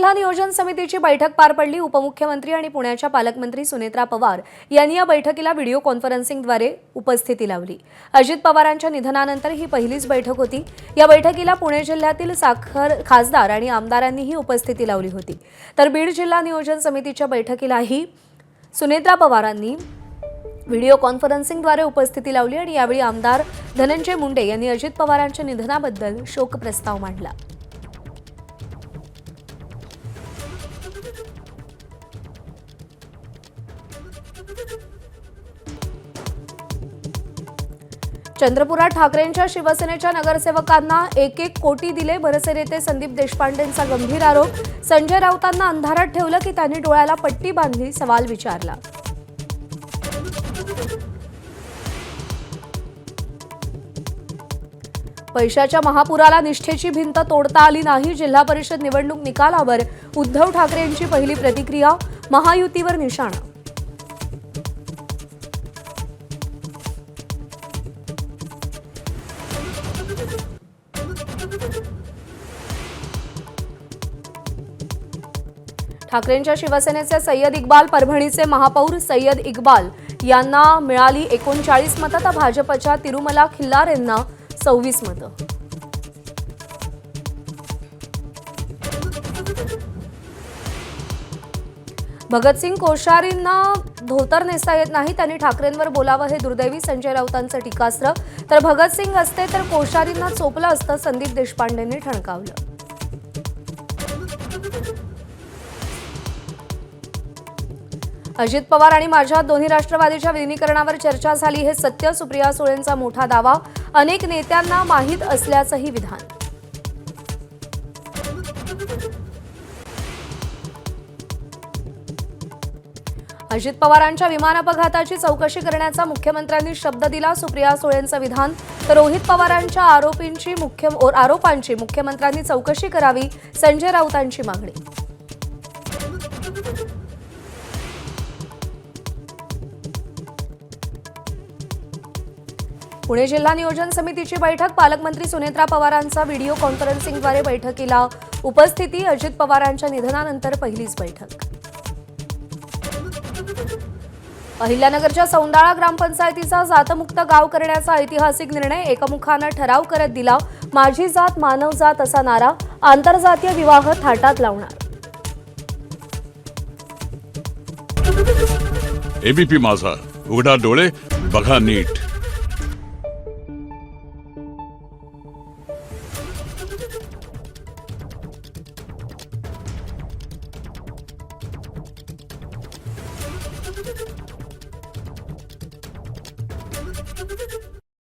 जिल्हा नियोजन समितीची बैठक पार पडली। उपमुख्यमंत्री आणि पुण्याच्या पालकमंत्री सुनेत्रा पवार यांनी या बैठकीला व्हिडिओ कॉन्फरन्सिंगद्वारे उपस्थिती लावली। अजित पवारांच्या निधनानंतर ही पहिलीच बैठक होती। या बैठकीला पुणे जिल्ह्यातील साखर खासदार आणि आमदारांनीही उपस्थिती लावली होती। तर बीड जिल्हा नियोजन समितीच्या बैठकीलाही सुनेत्रा पवारांनी व्हिडिओ कॉन्फरन्सिंगद्वारे उपस्थिती लावली आणि यावेळी आमदार धनंजय मुंडे यांनी अजित पवारांच्या निधनाबद्दल शोक प्रस्ताव मांडला। चंद्रपुरात ठाकरेंच्या शिवसेनेच्या नगरसेवकांना 1-1 कोटी दिले। भरसे नेते संदीप देशपांडेंचा गंभीर आरोप। संजय राऊतांना अंधारात ठेवलं की त्यांनी डोळ्याला पट्टी बांधली, सवाल विचारला। पैशाच्या महापुराला निष्ठेची भिंत तोडता आली नाही। जिल्हा परिषद निवडणूक निकालावर उद्धव ठाकरेंची पहिली प्रतिक्रिया, महायुतीवर निशाणा। ठाकरेंच्या शिवसेनेचे सय्यद इक्बाल, परभणीचे महापौर सय्यद इक्बाल यांना मिळाली 39 मतं, तर भाजपच्या तिरुमला खिल्लार यांना 26 मतं। भगतसिंग कोश्यारींना धोतर नेसता येत नाही, त्यांनी ठाकरेंवर बोलावं हे दुर्दैवी, संजय राऊतांचं टीकास्त्र। तर भगतसिंग असते तर कोश्यारींना चोपलं असतं, संदीप देशपांडेंनी ठणकावलं। अजित पवार आणि माझ्यात दोन्ही राष्ट्रवादीच्या विलीनीकरणावर चर्चा झाली हे सत्य, सुप्रिया सुळेंचा मोठा दावा। अनेक नेत्यांना माहीत असल्याचंही विधान। अजित पवारांच्या विमान अपघाताची चौकशी करण्याचा मुख्यमंत्र्यांनी शब्द दिला, सुप्रिया सुळेंचं विधान। तर रोहित पवारांच्या आरोपांची मुख्यमंत्र्यांनी चौकशी करावी, संजय राऊतांची मागणी। पुणे जिल्हा नियोजन समितीची बैठक, पालकमंत्री सुनेत्रा पवारांचा व्हिडिओ कॉन्फरन्सिंगद्वारे बैठकीला उपस्थिती। अजित पवारांच्या निधनानंतर पहिलीच बैठक। अहिल्यानगरच्या सौंदाळा ग्रामपंचायतीचा जातमुक्त गाव करण्याचा ऐतिहासिक निर्णय एकमुखानं ठराव करत दिला। माझी जात मानव जात असा नारा, आंतरजातीय विवाह थाटात लावणार। एबीपी माझा, उघडा डोळे बघा नीट। Thank you.